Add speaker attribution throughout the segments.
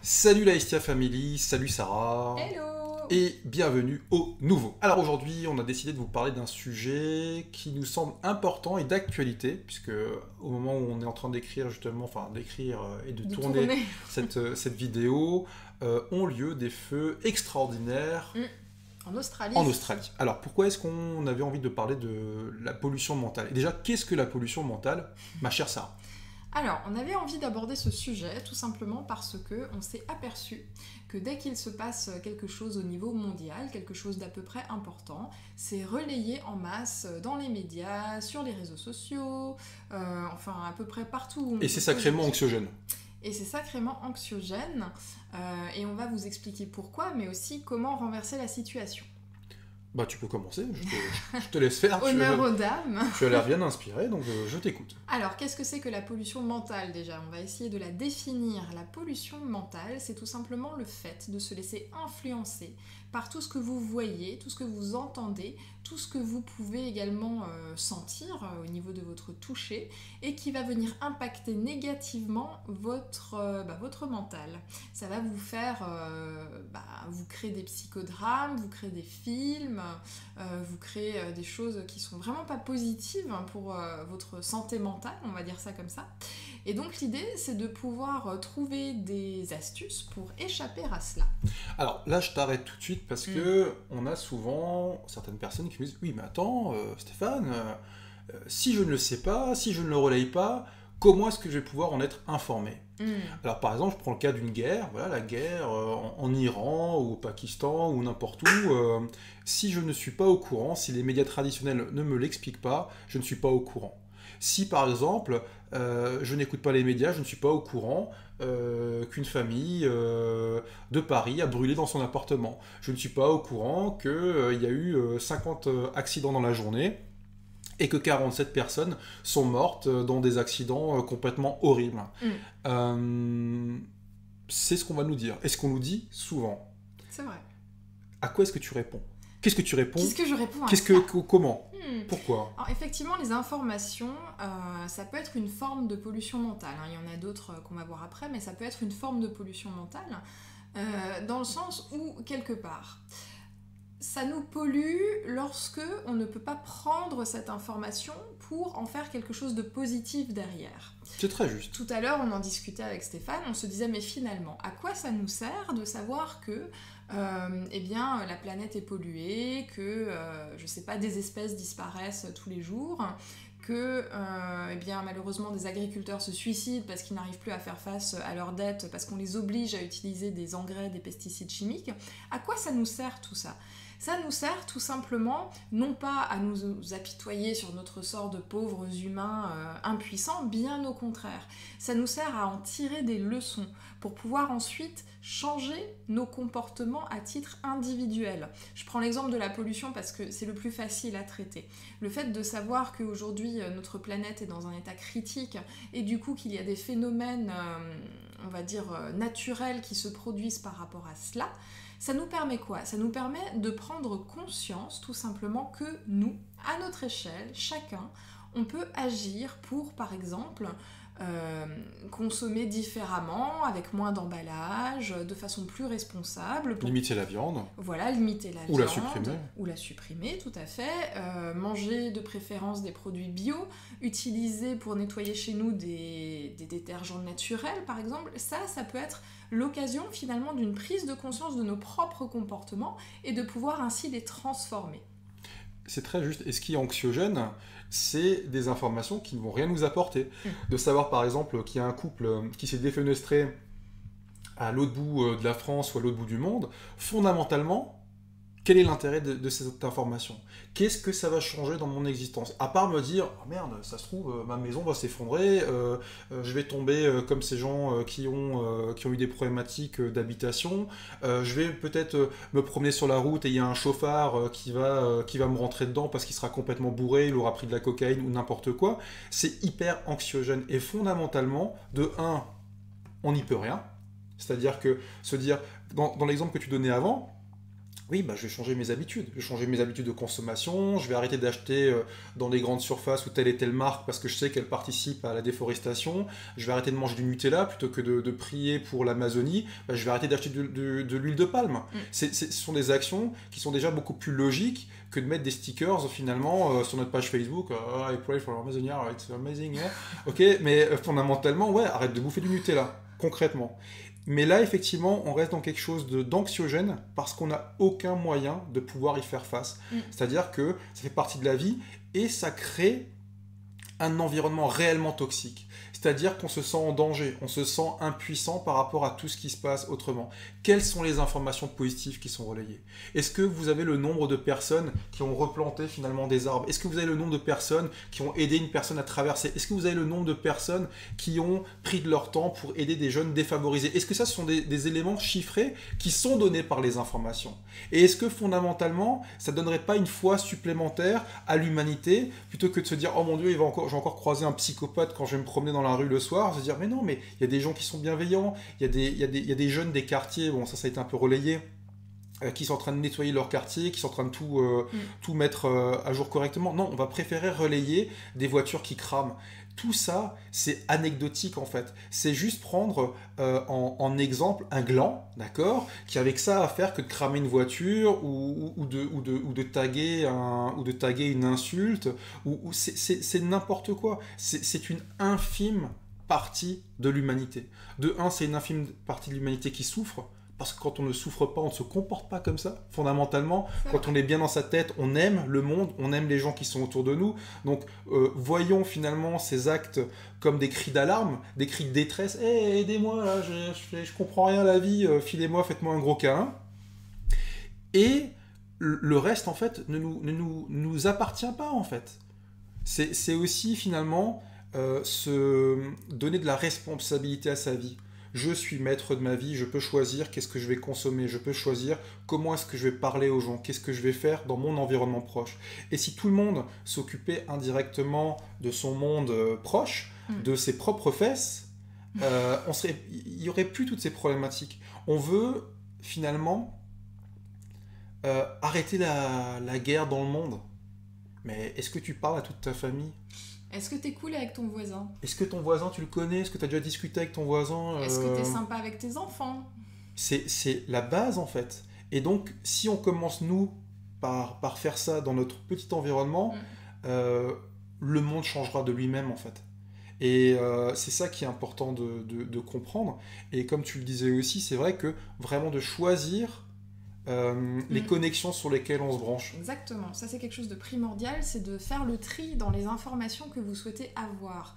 Speaker 1: Salut la Estia Family, salut Sarah,
Speaker 2: Hello!
Speaker 1: et bienvenue au nouveau. Alors aujourd'hui, on a décidé de vous parler d'un sujet qui nous semble important et d'actualité, puisque au moment où on est en train d'écrire justement, et de tourner
Speaker 2: Tourner.
Speaker 1: cette vidéo, ont lieu des feux extraordinaires
Speaker 2: En Australie.
Speaker 1: en Australie. Alors pourquoi est-ce qu'on avait envie de parler de la pollution mentale? Et déjà, qu'est-ce que la pollution mentale, ma chère Sarah?
Speaker 2: Alors, on avait envie d'aborder ce sujet tout simplement parce que on s'est aperçu que dès qu'il se passe quelque chose au niveau mondial, quelque chose d'à peu près important, c'est relayé en masse dans les médias, sur les réseaux sociaux, enfin à peu près partout où on
Speaker 1: Et c'est
Speaker 2: peut
Speaker 1: sacrément
Speaker 2: poser-
Speaker 1: anxiogène.
Speaker 2: Et c'est sacrément anxiogène, et on va vous expliquer pourquoi, mais aussi comment renverser la situation.
Speaker 1: Bah tu peux commencer, je te laisse faire.
Speaker 2: Honneur aux dames.
Speaker 1: Tu as l'air bien inspiré, donc je t'écoute.
Speaker 2: Alors, qu'est-ce que c'est que la pollution mentale déjà? On va essayer de la définir. La pollution mentale, c'est tout simplement le fait de se laisser influencer par tout ce que vous voyez, tout ce que vous entendez, tout ce que vous pouvez également sentir au niveau de votre toucher et qui va venir impacter négativement votre mental. Ça va vous faire vous créer des psychodrames, vous créer des films, vous créez des choses qui sont vraiment pas positives pour votre santé mentale, on va dire ça comme ça. Et donc l'idée, c'est de pouvoir trouver des astuces pour échapper à cela.
Speaker 1: Alors là, je t'arrête tout de suite parce que on a souvent certaines personnes qui me disent oui, mais attends, Stéphane, si je ne le sais pas, si je ne le relaye pas, comment est-ce que je vais pouvoir en être informé? Alors par exemple, je prends le cas d'une guerre, voilà, la guerre en Iran ou au Pakistan ou n'importe où. Si je ne suis pas au courant, si les médias traditionnels ne me l'expliquent pas, je ne suis pas au courant. Si par exemple, je n'écoute pas les médias, je ne suis pas au courant qu'une famille de Paris a brûlé dans son appartement. Je ne suis pas au courant qu'il y a eu 50 accidents dans la journée et que 47 personnes sont mortes dans des accidents complètement horribles. C'est ce qu'on va nous dire. Et ce qu'on nous dit souvent.
Speaker 2: C'est vrai.
Speaker 1: À quoi est-ce que tu réponds? Qu'est-ce que tu réponds?
Speaker 2: Qu'est-ce que je réponds à
Speaker 1: Qu'est-ce
Speaker 2: ça?
Speaker 1: que, comment? Pourquoi?
Speaker 2: Alors effectivement, les informations, ça peut être une forme de pollution mentale. Il y en a d'autres qu'on va voir après, mais ça peut être une forme de pollution mentale, dans le sens où, quelque part, ça nous pollue lorsque on ne peut pas prendre cette information pour en faire quelque chose de positif derrière.
Speaker 1: C'est très juste.
Speaker 2: Tout à l'heure, on en discutait avec Stéphane, on se disait, mais finalement, à quoi ça nous sert de savoir que la planète est polluée, que, je sais pas, des espèces disparaissent tous les jours, que malheureusement des agriculteurs se suicident parce qu'ils n'arrivent plus à faire face à leurs dettes, parce qu'on les oblige à utiliser des engrais, des pesticides chimiques. À quoi ça nous sert tout ça? Ça nous sert tout simplement, non pas à nous apitoyer sur notre sort de pauvres humains impuissants, bien au contraire. Ça nous sert à en tirer des leçons pour pouvoir ensuite changer nos comportements à titre individuel. Je prends l'exemple de la pollution parce que c'est le plus facile à traiter. Le fait de savoir qu'aujourd'hui notre planète est dans un état critique et du coup qu'il y a des phénomènes, naturels qui se produisent par rapport à cela, ça nous permet quoi? Ça nous permet de prendre conscience tout simplement que nous, à notre échelle, chacun, on peut agir pour, par exemple, consommer différemment, avec moins d'emballage, de façon plus responsable.
Speaker 1: Limiter la viande.
Speaker 2: Voilà, limiter la
Speaker 1: Ou
Speaker 2: viande.
Speaker 1: la supprimer.
Speaker 2: Ou la supprimer, tout à fait. Manger de préférence des produits bio. Utiliser pour nettoyer chez nous des détergents naturels, par exemple. Ça peut être l'occasion finalement d'une prise de conscience de nos propres comportements et de pouvoir ainsi les transformer.
Speaker 1: C'est très juste. Et ce qui est anxiogène, c'est des informations qui ne vont rien nous apporter. De savoir par exemple qu'il y a un couple qui s'est défenestré à l'autre bout de la France ou à l'autre bout du monde, fondamentalement, quel est l'intérêt de cette information? Qu'est-ce que ça va changer dans mon existence? À part me dire, oh merde, ça se trouve, ma maison va s'effondrer, je vais tomber comme ces gens qui ont eu des problématiques d'habitation, je vais peut-être me promener sur la route et il y a un chauffard qui va me rentrer dedans parce qu'il sera complètement bourré, il aura pris de la cocaïne ou n'importe quoi. C'est hyper anxiogène. Et fondamentalement, de un, on n'y peut rien. C'est-à-dire que se dire, dans l'exemple que tu donnais avant, Oui, bah, je vais changer mes habitudes. Je vais changer mes habitudes de consommation. Je vais arrêter d'acheter dans des grandes surfaces ou telle et telle marque parce que je sais qu'elle participe à la déforestation. Je vais arrêter de manger du Nutella plutôt que de prier pour l'Amazonie. Bah, je vais arrêter d'acheter de l'huile de palme. Ce sont des actions qui sont déjà beaucoup plus logiques que de mettre des stickers finalement sur notre page Facebook. I pray for Amazonia, it's amazing. Yeah. Ok, mais fondamentalement, ouais, arrête de bouffer du Nutella, concrètement. Mais là, effectivement, on reste dans quelque chose d'anxiogène parce qu'on n'a aucun moyen de pouvoir y faire face. C'est-à-dire que ça fait partie de la vie et ça crée un environnement réellement toxique. C'est-à-dire qu'on se sent en danger, on se sent impuissant par rapport à tout ce qui se passe autrement. Quelles sont les informations positives qui sont relayées? Est-ce que vous avez le nombre de personnes qui ont replanté finalement des arbres? Est-ce que vous avez le nombre de personnes qui ont aidé une personne à traverser? Est-ce que vous avez le nombre de personnes qui ont pris de leur temps pour aider des jeunes défavorisés? Est-ce que ça, ce sont des éléments chiffrés qui sont donnés par les informations? Et est-ce que fondamentalement, ça ne donnerait pas une foi supplémentaire à l'humanité plutôt que de se dire « Oh mon Dieu, j'ai encore croisé un psychopathe quand je vais me promener dans la rue le soir », se dire « Mais non, mais il y a des gens qui sont bienveillants, il y a des jeunes des quartiers, bon ça a été un peu relayé, qui sont en train de nettoyer leur quartier, qui sont en train de tout mettre à jour correctement. » Non, on va préférer relayer des voitures qui crament. Tout ça, c'est anecdotique en fait. C'est juste prendre en exemple un gland, d'accord, qui avait que ça à faire que de cramer une voiture ou de taguer une insulte. C'est n'importe quoi. C'est une infime partie de l'humanité. De un, c'est une infime partie de l'humanité qui souffre. Parce que quand on ne souffre pas, on ne se comporte pas comme ça, fondamentalement. Quand on est bien dans sa tête, on aime le monde, on aime les gens qui sont autour de nous. Donc, voyons finalement ces actes comme des cris d'alarme, des cris de détresse. Hey, aidez-moi, là, je comprends rien à la vie, filez-moi, faites-moi un gros câlin. Et le reste, en fait, ne nous appartient pas, en fait. C'est aussi, finalement, se donner de la responsabilité à sa vie. Je suis maître de ma vie, je peux choisir qu'est-ce que je vais consommer, je peux choisir comment est-ce que je vais parler aux gens, qu'est-ce que je vais faire dans mon environnement proche. Et si tout le monde s'occupait indirectement de son monde proche, de ses propres fesses, il n'y aurait plus toutes ces problématiques. On veut finalement arrêter la guerre dans le monde. Mais est-ce que tu parles à toute ta famille ?
Speaker 2: Est-ce que t'es cool avec ton voisin?
Speaker 1: Est-ce que ton voisin, tu le connais? Est-ce que tu as déjà discuté avec ton voisin?
Speaker 2: Est-ce que t'es sympa avec tes enfants?
Speaker 1: C'est la base, en fait. Et donc, si on commence, nous, par faire ça dans notre petit environnement, le monde changera de lui-même, en fait. Et c'est ça qui est important de comprendre. Et comme tu le disais aussi, c'est vrai que vraiment de choisir les connexions sur lesquelles on se branche.
Speaker 2: Exactement, ça c'est quelque chose de primordial, c'est de faire le tri dans les informations que vous souhaitez avoir.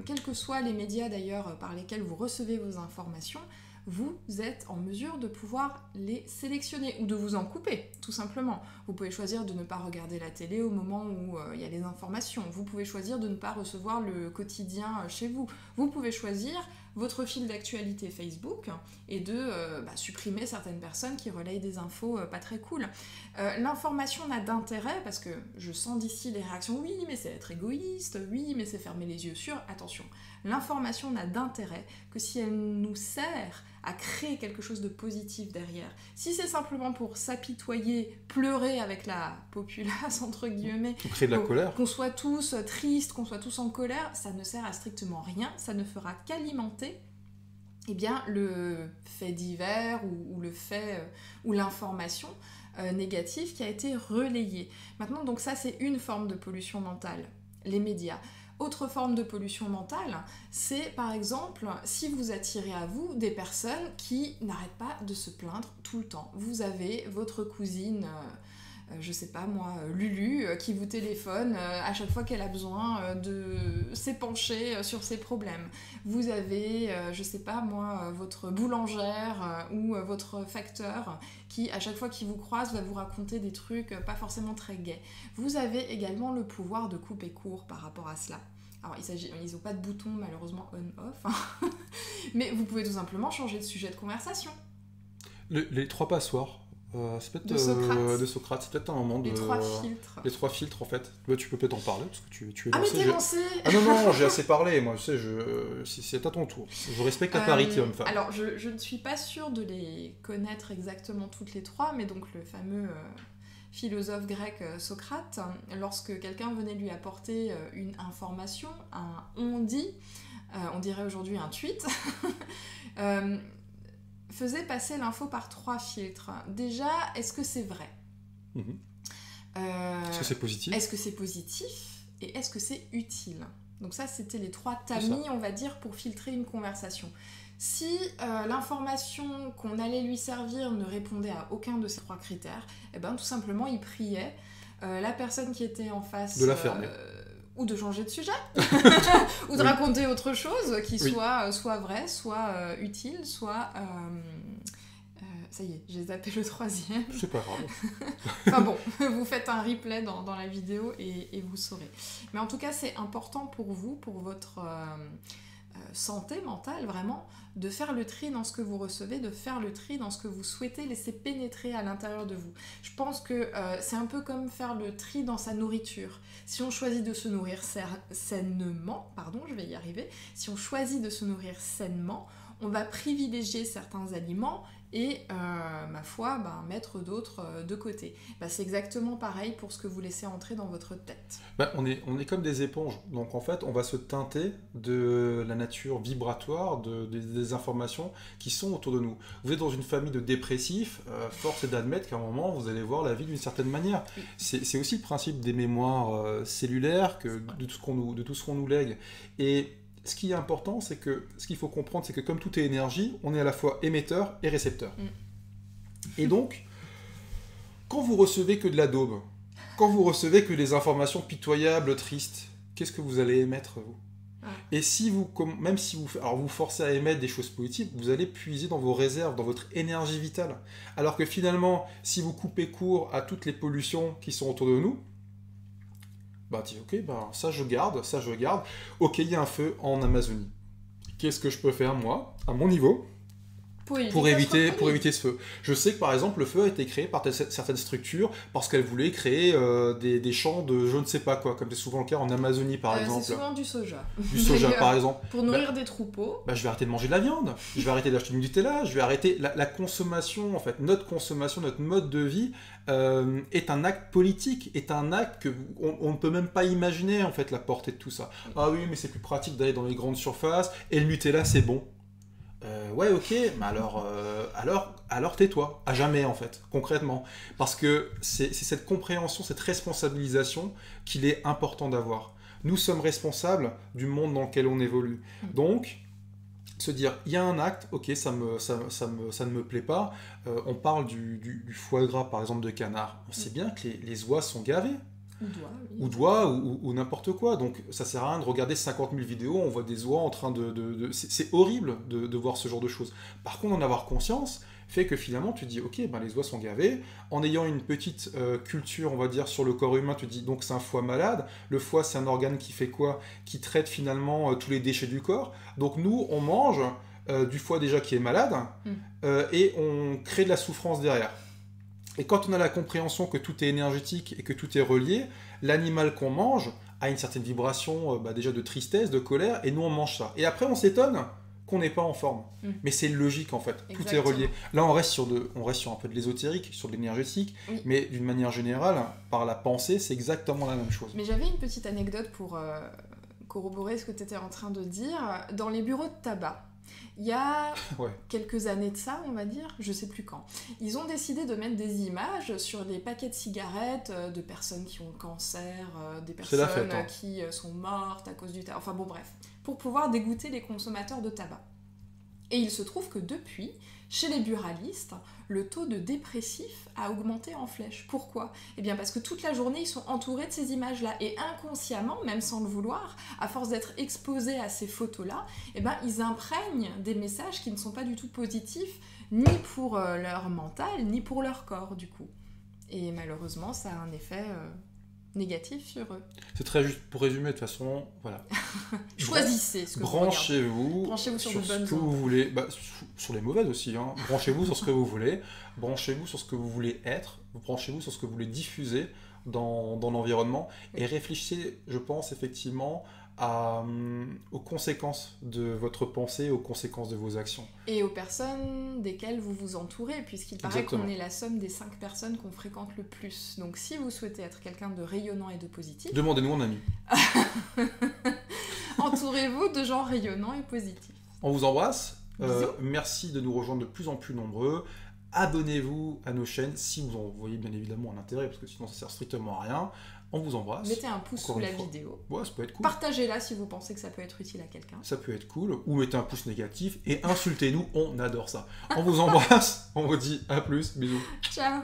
Speaker 2: Quels que soient les médias d'ailleurs par lesquels vous recevez vos informations, vous êtes en mesure de pouvoir les sélectionner ou de vous en couper, tout simplement. Vous pouvez choisir de ne pas regarder la télé au moment où il y a les informations. Vous pouvez choisir de ne pas recevoir le quotidien chez vous. Vous pouvez choisir votre fil d'actualité Facebook et de supprimer certaines personnes qui relayent des infos pas très cool. L'information n'a d'intérêt, parce que je sens d'ici les réactions, oui mais c'est être égoïste, oui mais c'est fermer les yeux sur, attention, l'information n'a d'intérêt que si elle nous sert à créer quelque chose de positif derrière. Si c'est simplement pour s'apitoyer, pleurer avec la populace, entre guillemets,
Speaker 1: créer de la colère,
Speaker 2: qu'on soit tous tristes, qu'on soit tous en colère, ça ne sert à strictement rien, ça ne fera qu'alimenter le fait divers ou le fait ou l'information négative qui a été relayée. Maintenant, donc ça c'est une forme de pollution mentale, les médias. Autre forme de pollution mentale, c'est par exemple si vous attirez à vous des personnes qui n'arrêtent pas de se plaindre tout le temps. Vous avez votre cousine, je sais pas moi, Lulu, qui vous téléphone à chaque fois qu'elle a besoin de s'épancher sur ses problèmes. Vous avez, je sais pas moi, votre boulangère ou votre facteur qui, à chaque fois qu'il vous croise, va vous raconter des trucs pas forcément très gais. Vous avez également le pouvoir de couper court par rapport à cela. Alors, ils n'ont pas de bouton, malheureusement, on-off, mais vous pouvez tout simplement changer de sujet de conversation.
Speaker 1: Les 3 passoires. C'est peut-être
Speaker 2: De Socrate.
Speaker 1: de Socrate. C'est peut-être un moment de...
Speaker 2: Les 3 filtres.
Speaker 1: Les 3 filtres, en fait. Bah, tu peux peut-être en parler, parce que tu es
Speaker 2: Ah, mais
Speaker 1: lancé.
Speaker 2: t'es lancé.
Speaker 1: Ah non, j'ai assez parlé, moi, tu sais, c'est à ton tour. Je respecte la parité homme-femme.
Speaker 2: Alors, je ne suis pas sûre de les connaître exactement toutes les 3, mais donc le fameux philosophe grec Socrate, lorsque quelqu'un venait lui apporter une information, un on-dit, on dirait aujourd'hui un tweet, faisait passer l'info par 3 filtres. Déjà, est-ce que c'est vrai?
Speaker 1: Est-ce que c'est positif?
Speaker 2: Est-ce que c'est positif? Et est-ce que c'est utile? Donc ça, c'était les 3 tamis, on va dire, pour filtrer une conversation. Si l'information qu'on allait lui servir ne répondait à aucun de ces 3 critères, eh ben, tout simplement, il priait la personne qui était en face...
Speaker 1: De la fermer.
Speaker 2: Ou de changer de sujet, ou de raconter autre chose qui soit vrai, soit utile, soit... ça y est, j'ai zappé le 3e.
Speaker 1: C'est pas grave.
Speaker 2: Enfin bon, vous faites un replay dans la vidéo et vous saurez. Mais en tout cas, c'est important pour vous, pour votre santé mentale, vraiment, de faire le tri dans ce que vous recevez, de faire le tri dans ce que vous souhaitez laisser pénétrer à l'intérieur de vous. Je pense que c'est un peu comme faire le tri dans sa nourriture. Si on choisit de se nourrir sainement, je vais y arriver, si on choisit de se nourrir sainement, on va privilégier certains aliments et, ma foi, mettre d'autres de côté. C'est exactement pareil pour ce que vous laissez entrer dans votre tête.
Speaker 1: On est comme des éponges, donc en fait on va se teinter de la nature vibratoire, des informations qui sont autour de nous. Vous êtes dans une famille de dépressifs, force est d'admettre qu'à un moment vous allez voir la vie d'une certaine manière. Oui. C'est aussi le principe des mémoires cellulaires, de tout ce qu'on nous lègue. Et ce qui est important, c'est que ce qu'il faut comprendre, c'est que comme tout est énergie, on est à la fois émetteur et récepteur. Et donc, quand vous recevez que de la daube, quand vous recevez que des informations pitoyables, tristes, qu'est-ce que vous allez émettre, vous? Et si même si vous forcez à émettre des choses positives, vous allez puiser dans vos réserves, dans votre énergie vitale. Alors que finalement, si vous coupez court à toutes les pollutions qui sont autour de nous, ça je garde. Ok, il y a un feu en Amazonie. Qu'est-ce que je peux faire, moi, à mon niveau, pour éviter ce feu? Je sais que, par exemple, le feu a été créé par certaines structures parce qu'elles voulaient créer des champs de je ne sais pas quoi, comme c'est souvent le cas en Amazonie, par exemple.
Speaker 2: C'est souvent du soja.
Speaker 1: Du soja, par exemple.
Speaker 2: Pour nourrir des troupeaux.
Speaker 1: Je vais arrêter de manger de la viande, je vais arrêter d'acheter du Nutella, je vais arrêter la consommation, en fait. Notre consommation, notre mode de vie est un acte politique, est un acte qu'on ne peut même pas imaginer, en fait, la portée de tout ça. Ah oui, mais c'est plus pratique d'aller dans les grandes surfaces, et le Nutella, c'est bon. Ouais, ok, mais alors tais-toi, à jamais en fait, concrètement. Parce que c'est cette compréhension, cette responsabilisation qu'il est important d'avoir. Nous sommes responsables du monde dans lequel on évolue. Donc, se dire, il y a un acte, ok, ça ne me plaît pas. On parle du foie gras, par exemple, de canard. On sait bien que les oies sont gavées. Ou doigts, ou n'importe quoi. Donc ça sert à rien de regarder 50 000 vidéos, on voit des oies en train c'est horrible de voir ce genre de choses. Par contre, en avoir conscience fait que finalement tu dis, ok, les oies sont gavées. En ayant une petite culture, on va dire, sur le corps humain, tu dis, donc c'est un foie malade. Le foie, c'est un organe qui fait quoi? Qui traite finalement tous les déchets du corps. Donc nous, on mange du foie déjà qui est malade, et on crée de la souffrance derrière. Et quand on a la compréhension que tout est énergétique et que tout est relié, l'animal qu'on mange a une certaine vibration déjà de tristesse, de colère, et nous on mange ça. Et après on s'étonne qu'on n'est pas en forme. Mais c'est logique en fait,
Speaker 2: Exactement.
Speaker 1: Tout est relié. Là on reste sur un peu de l'ésotérique, sur de l'énergétique, mais d'une manière générale, par la pensée, c'est exactement la même chose.
Speaker 2: Mais j'avais une petite anecdote pour corroborer ce que tu étais en train de dire. Dans les bureaux de tabac, il y a quelques années de ça, on va dire, je sais plus quand, ils ont décidé de mettre des images sur les paquets de cigarettes de personnes qui ont le cancer, des personnes qui sont mortes à cause du tabac, enfin bon bref, pour pouvoir dégoûter les consommateurs de tabac. Et il se trouve que depuis, chez les buralistes, le taux de dépressifs a augmenté en flèche. Pourquoi ? Eh bien parce que toute la journée, ils sont entourés de ces images-là. Et inconsciemment, même sans le vouloir, à force d'être exposés à ces photos-là, ils imprègnent des messages qui ne sont pas du tout positifs, ni pour leur mental, ni pour leur corps, du coup. Et malheureusement, ça a un effet négatif sur eux.
Speaker 1: C'est très juste. Pour résumer, de toute façon, voilà.
Speaker 2: Choisissez ce que vous regardez.
Speaker 1: Branchez-vous
Speaker 2: sur de bonnes
Speaker 1: ce que vous voulez. Sur les mauvaises aussi. Hein. Branchez-vous sur ce que vous voulez. Branchez-vous sur ce que vous voulez être. Branchez-vous sur ce que vous voulez diffuser dans l'environnement.
Speaker 2: Oui.
Speaker 1: Et réfléchissez, je pense, effectivement, aux conséquences de votre pensée, aux conséquences de vos actions.
Speaker 2: Et aux personnes desquelles vous vous entourez, puisqu'il paraît
Speaker 1: Exactement.
Speaker 2: qu'on est la somme des 5 personnes qu'on fréquente le plus. Donc si vous souhaitez être quelqu'un de rayonnant et de positif,
Speaker 1: Demandez-nous un ami.
Speaker 2: entourez-vous de gens rayonnants et positifs.
Speaker 1: On vous embrasse.
Speaker 2: Bisous.
Speaker 1: Merci de nous rejoindre de plus en plus nombreux. Abonnez-vous à nos chaînes si vous en voyez bien évidemment un intérêt, parce que sinon ça sert strictement à rien. On vous embrasse.
Speaker 2: Mettez un pouce
Speaker 1: Encore
Speaker 2: sous
Speaker 1: une
Speaker 2: la
Speaker 1: fois.
Speaker 2: vidéo.
Speaker 1: Ouais, ça peut être cool.
Speaker 2: Partagez-la si vous pensez que ça peut être utile à quelqu'un.
Speaker 1: Ça peut être cool. Ou mettez un pouce négatif et insultez-nous, on adore ça. On vous embrasse, on vous dit à plus, bisous.
Speaker 2: Ciao.